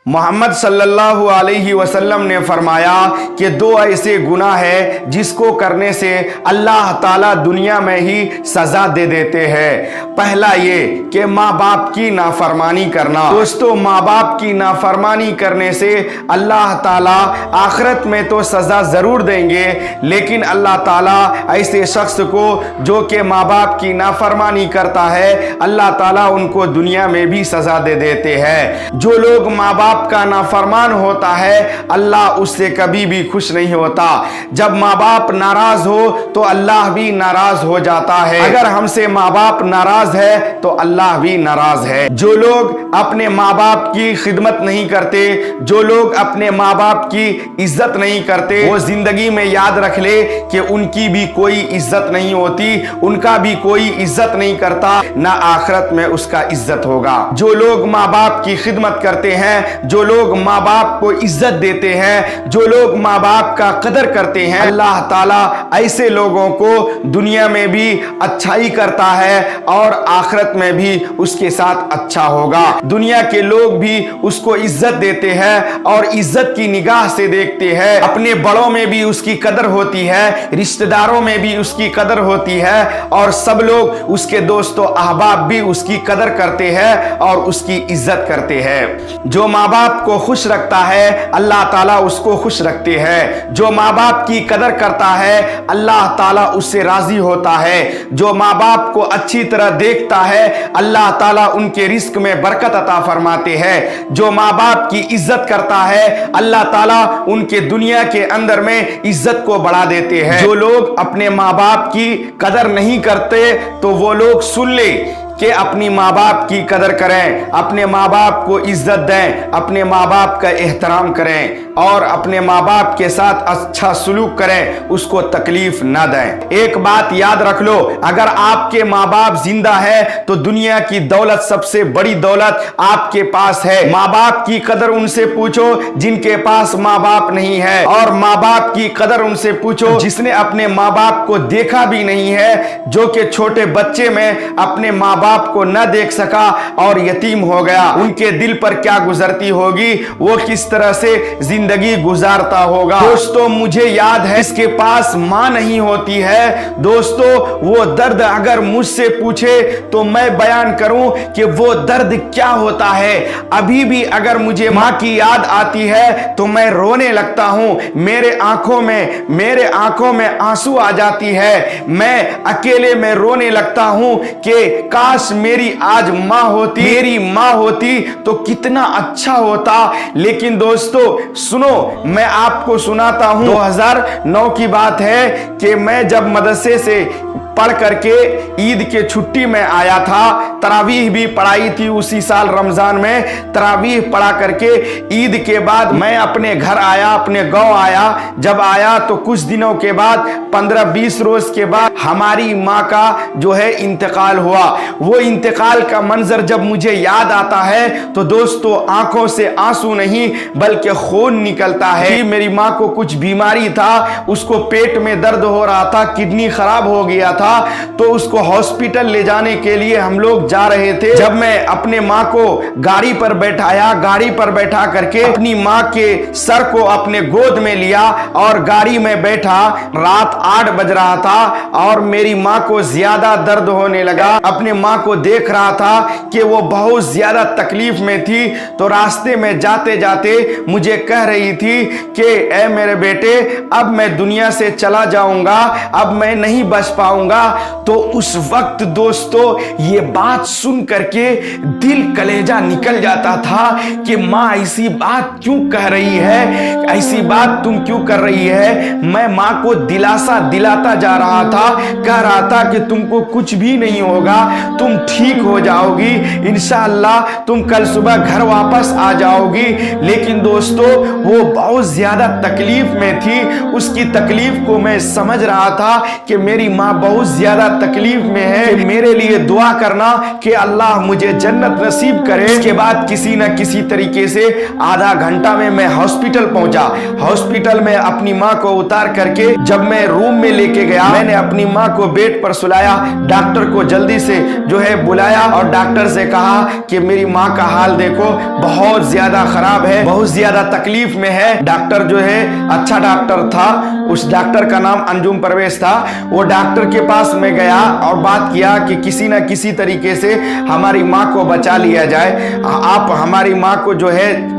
मोहम्मद सल्लल्लाहु अलैहि वसल्लम ने फरमाया कि दो ऐसे गुनाह है जिसको करने से अल्लाह ताला दुनिया में ही सजा दे देते हैं। पहला ये कि माँ बाप की नाफरमानी करना। दोस्तों, माँ बाप की नाफरमानी करने से अल्लाह ताला आखिरत में तो सजा जरूर देंगे, लेकिन अल्लाह ताला ऐसे शख्स को जो कि माँ बाप की नाफरमानी करता है, अल्लाह ताला उनको दुनिया में भी सजा दे देते हैं। जो लोग माँ बाप का नाफरमान होता है, अल्लाह उससे कभी भी खुश नहीं होता। जब माँ बाप नाराज हो तो अल्लाह भी नाराज हो जाता है। अगर हमसे माँ बाप नाराज है तो अल्लाह भी नाराज है। जो लोग अपने माँ बाप की खिदमत नहीं करते, जो लोग अपने माँ बाप की इज्जत नहीं करते, वो जिंदगी में याद रख ले कि उनकी भी कोई इज्जत नहीं होती, उनका भी कोई इज्जत नहीं करता, ना आखिरत में उसका इज्जत होगा। जो लोग माँ बाप की खिदमत करते हैं, जो लोग माँ बाप को इज्जत देते हैं, जो लोग माँ बाप का कदर करते हैं, अल्लाह ताला ऐसे लोगों को दुनिया में भी अच्छाई करता है और आखिरत में भी उसके साथ अच्छा होगा। दुनिया के लोग भी उसको इज्जत देते हैं और इज्जत की निगाह से देखते हैं। अपने बड़ों में भी उसकी कदर होती है, रिश्तेदारों में भी उसकी कदर होती है और सब लोग उसके दोस्तों अहबाब भी उसकी कदर करते हैं और उसकी इज्जत करते हैं। जो माँ बाप को खुश रखता है, अल्लाह ताला उसको खुश रखते हैं। जो माँ बाप की कदर करता है, अल्लाह ताला उससे राजी होता है। जो माँ बाप को अच्छी तरह देखता है, अल्लाह ताला उनके रिस्क में बरकत अता फरमाते हैं। जो माँ बाप की इज्जत करता है, अल्लाह ताला उनके दुनिया के अंदर में इज्जत को बढ़ा देते हैं। जो लोग अपने माँ बाप की कदर नहीं करते, तो वो लोग सुन ले कि अपनी माँ बाप की कदर करें, अपने माँ बाप को इज्जत दें, अपने माँ बाप का एहतराम करें और अपने माँ बाप के साथ अच्छा सलूक करें, उसको तकलीफ ना दें। एक बात याद रख लो, अगर आपके माँ बाप जिंदा है तो दुनिया की दौलत, सबसे बड़ी दौलत आपके पास है। माँ बाप की कदर उनसे पूछो जिनके पास माँ बाप नहीं है, और माँ बाप की कदर उनसे पूछो जिसने अपने माँ बाप को देखा भी नहीं है, जो कि छोटे बच्चे में अपने माँ बाप को न देख सका और यतीम हो गया। उनके दिल पर क्या गुजरती होगी, वो किस तरह से जिंदगी गुजारता होगा। दोस्तों, मुझे याद है इसके पास मां नहीं होती है। दोस्तों, वो दर्द अगर मुझसे पूछे तो मैं बयान करूं कि वो दर्द क्या होता है। अभी भी अगर मुझे मां की याद आती है तो मैं रोने लगता हूं। मेरे आंखों में आंसू आ जाती है। मैं अकेले में रोने लगता हूं कि काश मेरी आज मेरी मां होती तो कितना अच्छा होता। लेकिन दोस्तों सुनो, मैं आपको सुनाता हूं। 2009 की बात है कि मैं जब मदरसे से पढ़ करके ईद के छुट्टी में आया था, तरावीह भी पढ़ाई थी उसी साल रमजान में। तरावीह पढ़ा करके ईद के बाद मैं अपने घर आया, अपने गांव आया। जब आया तो कुछ दिनों के बाद, 15-20 रोज के बाद हमारी माँ का जो है इंतकाल हुआ। वो इंतकाल का मंजर जब मुझे याद आता है तो दोस्तों आंखों से आंसू नहीं बल्कि खून निकलता है। मेरी माँ को कुछ बीमारी था, उसको पेट में दर्द हो रहा था, किडनी खराब हो गया था, तो उसको हॉस्पिटल ले जाने के लिए हम लोग जा रहे थे। जब मैं अपने माँ को गाड़ी पर बैठाया, गाड़ी पर बैठा करके अपनी माँ के सर को अपने गोद में लिया और गाड़ी में बैठा। रात 8 बज रहा था और मेरी माँ को ज्यादा दर्द होने लगा। अपने माँ को देख रहा था कि वो बहुत ज्यादा तकलीफ में थी। तो रास्ते में जाते जाते मुझे कह रही थी कि ए मेरे बेटे, अब मैं दुनिया से चला जाऊंगा, अब मैं नहीं बच पाऊंगा। तो उस वक्त दोस्तों ये बात सुन करके दिल कलेजा निकल जाता था कि माँ ऐसी बात क्यों कह रही है, ऐसी बात तुम क्यों कर रही है। मैं माँ को दिलासा दिलाता जा रहा था, कह रहा था कि तुमको कुछ भी नहीं होगा, तुम ठीक हो जाओगी, इंशाअल्लाह तुम कल सुबह घर वापस आ जाओगी। लेकिन दोस्तों वो बहुत ज्यादा तकलीफ में थी। उसकी तकलीफ को मैं समझ रहा था कि मेरी माँ बहुत زیادہ تکلیف میں ہے کہ میرے لیے دعا کرنا کہ اللہ مجھے جنت نصیب کرے۔ اس کے بعد کسی نہ کسی طریقے سے آدھا گھنٹہ میں ہاسپٹل پہنچا۔ ہاسپٹل میں اپنی ماں کو اتار کر کے جب میں روم میں لے کے گیا، میں نے اپنی ماں کو بیڈ پر سلایا، ڈاکٹر کو جلدی سے بلایا اور ڈاکٹر سے کہا کہ میری ماں کا حال دیکھو، بہت زیادہ خراب ہے، بہت زیادہ تکلیف میں ہے۔ ڈاکٹر اچھا ڈاکٹر تھا، اس ڈاکٹر کا نام انجم پرویز تھا۔ وہ ڈاکٹر کے پاس میں گیا اور بات کیا کہ کسی نہ کسی طریقے سے ہماری ماں کو بچا لیا جائے، آپ ہماری ماں کو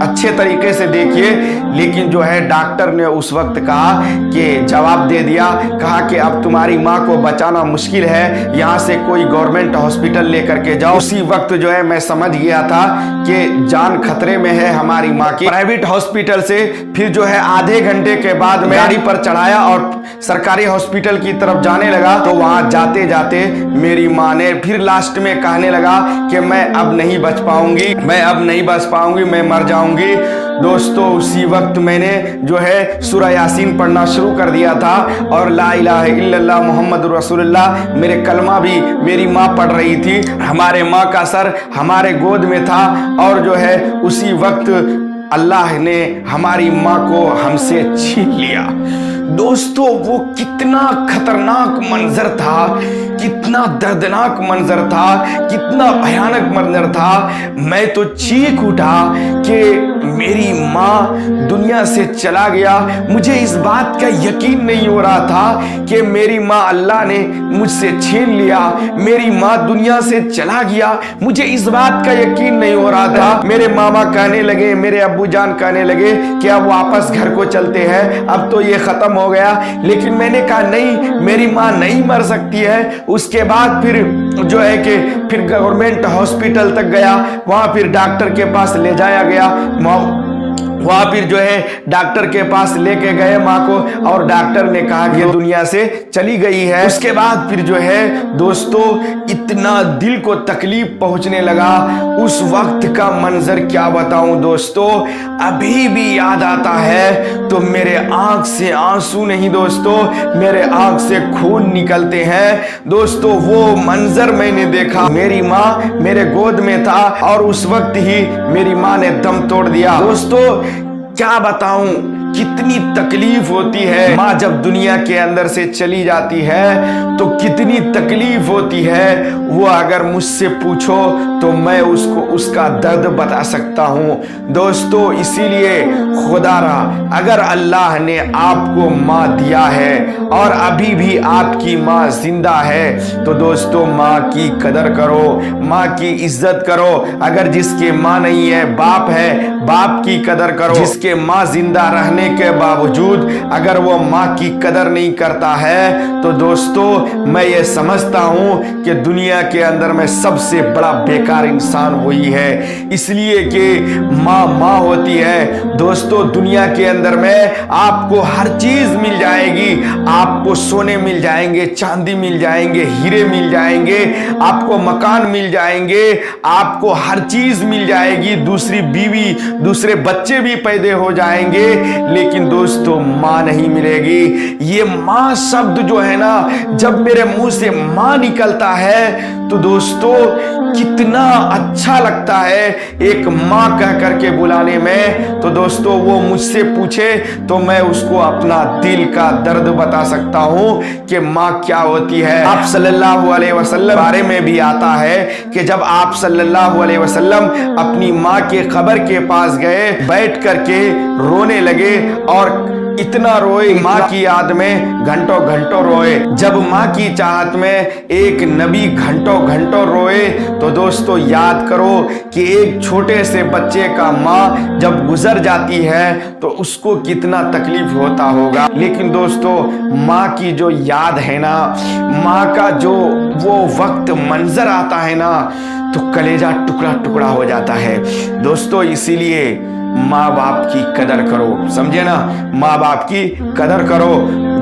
اچھے طریقے سے دیکھیے۔ لیکن ڈاکٹر نے اس وقت کہا کہ جواب دے دیا، کہا کہ اب تمہاری ماں کو بچانا مشکل ہے، یہاں سے کوئی گورنمنٹ ہاسپٹل لے کر کے جاؤ۔ اسی وقت میں سمجھ گیا تھا کہ جان خطرے میں ہے ہماری ماں کی۔ پرائیویٹ ہاسپٹل سے پھر آدھے گھنٹے کے بعد میں گاڑی پر چڑھایا اور سرکاری ہاسپٹل کی طرف جانے لگا، تو وہاں جاتے جاتے میری ماں نے پھر لاسٹ میں کہنے لگا کہ میں اب نہیں بچ پاؤں گی، میں مر جاؤں گی۔ دوستو اسی وقت میں نے سورہ یاسین پڑھنا شروع کر دیا تھا اور لا الہ الا اللہ محمد رسول اللہ میرے کلمہ بھی میری ماں پڑھ رہی تھی۔ ہمارے ماں کا سر ہمارے گود میں تھا اور اسی وقت اللہ نے ہماری ماں کو ہم سے چھین لیا۔ دوستو وہ کتنا خطرناک منظر تھا، کتنا دردناک منظر تھا، کتنا بھیانک منظر تھا۔ میں تو چیخ اٹھا کہ میری ماں دنیا سے چلا گیا۔ مجھے اس بات کا یقین نہیں ہو رہا تھا کہ میری ماں اللہ نے مجھ سے چھین لیا، میری ماں دنیا سے چلا گیا۔ مجھے اس بات کا یقین نہیں ہو رہا تھا۔ میرے ماما کہنے لگے، میرے ابو جان کہنے لگے کہ اب واپس گھر کو چلتے ہیں، اب تو یہ ختم ہو گیا۔ لیکن میں نے کہا نہیں، میری ماں نہیں مر سکتی ہے۔ اس کے بعد پھر پھر گورنمنٹ ہاسپٹل تک گیا، وہاں پھر ڈاکٹر کے پاس لے جایا گیا، وہاں پھر ڈاکٹر کے پاس لے کے گئے ماں کو اور ڈاکٹر نے کہا کہ دنیا سے چلی گئی ہے۔ اس کے بعد پھر دوستو اتنا دل کو تکلیف پہنچنے لگا، اس وقت کا منظر کیا بتاؤں دوستو، ابھی بھی یاد آتا ہے تو میرے آنکھ سے آنسو نہیں دوستو، میرے آنکھ سے خون نکلتے ہیں۔ دوستو وہ منظر میں نے دیکھا، میری ماں میرے گود میں تھا اور اس وقت ہی میری ماں نے دم توڑ دیا۔ دوستو کیا بتاؤں کتنی تکلیف ہوتی ہے، ماں جب دنیا کے اندر سے چلی جاتی ہے تو کتنی تکلیف ہوتی ہے، وہ اگر مجھ سے پوچھو تو میں اس کا درد بتا سکتا ہوں۔ دوستو اسی لیے خدا را اگر اللہ نے آپ کو ماں دیا ہے اور ابھی بھی آپ کی ماں زندہ ہے تو دوستو ماں کی قدر کرو، ماں کی عزت کرو۔ اگر جس کے ماں نہیں ہے باپ ہے، باپ کی قدر کرو۔ جس کے ماں زندہ رہنے کے باوجود اگر وہ ماں کی قدر نہیں کرتا ہے تو دوستو میں یہ سمجھتا ہوں کہ دنیا کے اندر میں سب سے بڑا بیکار انسان وہی ہے، اس لیے کہ ماں ہوتی ہے۔ دوستو دنیا کے اندر میں آپ کو ہر چیز مل جائے گی، آپ کو سونے مل جائیں گے، چاندی مل جائیں گے، ہیرے مل جائیں گے، آپ کو مکان مل جائیں گے، آپ کو ہر چیز مل جائے گی، دوسری بیوی دوسرے بچے بھی پیدا ہو جائیں گے، لیکن دوستو ماں نہیں ملے گی۔ یہ ماں شبد ہے نا، جب میرے منہ سے ماں نکلتا ہے تو دوستو کتنا اچھا لگتا ہے ایک ماں کہہ کر کے بلانے میں۔ تو دوستو وہ مجھ سے پوچھے تو میں اس کو اپنا دل کا درد بتا سکتا ہوں کہ ماں کیا ہوتی ہے۔ آپ صلی اللہ علیہ وسلم بارے میں بھی آتا ہے کہ جب آپ صلی اللہ علیہ وسلم اپنی ماں کے قبر کے پاس گئے، بیٹھ کر کے رونے لگے اور اتنا روئے، ماں کی یاد میں گھنٹوں گھنٹوں روئے۔ جب ماں کی چاہت میں ایک نبی گھنٹوں گھنٹوں روئے تو دوستو یاد کرو کہ ایک چھوٹے سے بچے کا ماں جب گزر جاتی ہے تو اس کو کتنا تکلیف ہوتا ہوگا۔ لیکن دوستو ماں کی جو یاد ہے نا، ماں کا جو وہ وقت منظر آتا ہے نا تو کلیجہ ٹکڑا ٹکڑا ہو جاتا ہے۔ دوستو اسی لیے ماں باپ کی قدر کرو، سمجھے نا، ماں باپ کی قدر کرو۔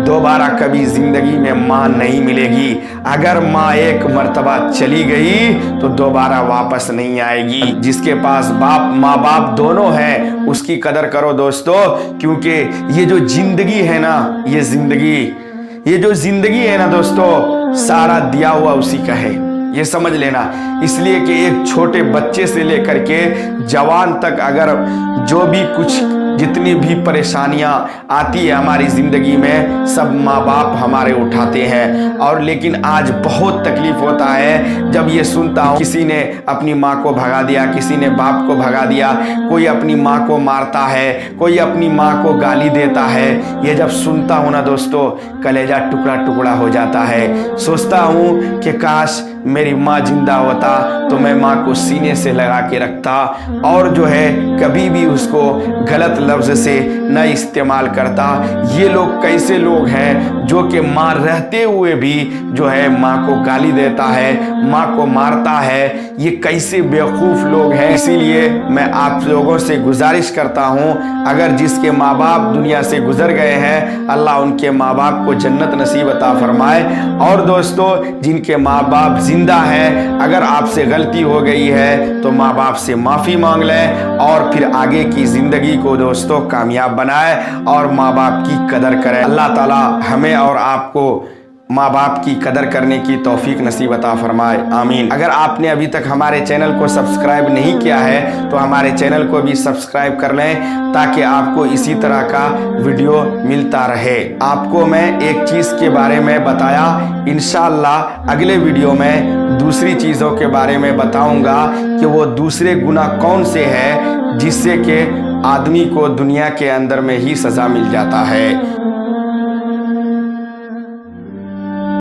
دوبارہ کبھی زندگی میں ماں نہیں ملے گی، اگر ماں ایک مرتبہ چلی گئی تو دوبارہ واپس نہیں آئے گی۔ جس کے پاس ماں باپ دونوں ہیں اس کی قدر کرو دوستو، کیونکہ یہ جو زندگی ہے نا، یہ جو زندگی ہے نا دوستو، सारा दिया हुआ उसी का है, ये समझ लेना। इसलिए कि एक छोटे बच्चे से लेकर के जवान तक अगर जो भी कुछ जितनी भी परेशानियां आती है हमारी ज़िंदगी में, सब माँ बाप हमारे उठाते हैं। और लेकिन आज बहुत तकलीफ होता है जब ये सुनता हूँ किसी ने अपनी माँ को भगा दिया, किसी ने बाप को भगा दिया, कोई अपनी माँ को मारता है, कोई अपनी माँ को गाली देता है। ये जब सुनता हूँ ना दोस्तों, कलेजा टुकड़ा टुकड़ा हो जाता है। सोचता हूँ कि काश मेरी माँ जिंदा होता तो मैं माँ को सीने से लगा के रखता और जो है कभी भी उसको गलत लफ्ज़ से न इस्तेमाल करता। ये लोग कैसे लोग हैं जो कि माँ रहते हुए भी जो है माँ को गाली देता है, माँ को मारता है। ये कैसे बेवकूफ़ लोग हैं। इसीलिए मैं आप लोगों से गुजारिश करता हूँ, अगर जिसके माँ बाप दुनिया से गुजर गए हैं, अल्लाह उनके माँ बाप को जन्नत नसीब अता फरमाए। और दोस्तों जिनके माँ बाप जिंदा है, अगर आपसे गलती हो गई है तो माँ बाप से माफ़ी मांग लें और फिर आगे की ज़िंदगी को दोस्तों कामयाब बनाए और माँ बाप की कदर करें। अल्लाह ताला हमें और आपको माँ बाप की कदर करने की तौफीक नसीब अता फरमाए, आमीन। अगर आपने अभी तक हमारे चैनल को सब्सक्राइब नहीं किया है तो हमारे चैनल को भी सब्सक्राइब कर लें ताकि आपको इसी तरह का वीडियो मिलता रहे। आपको मैं एक चीज़ के बारे में बताया, इंशाअल्लाह अगले वीडियो में दूसरी चीज़ों के बारे में बताऊंगा कि वो दूसरे गुनाह कौन से हैं जिससे कि आदमी को दुनिया के अंदर में ही सज़ा मिल जाता है।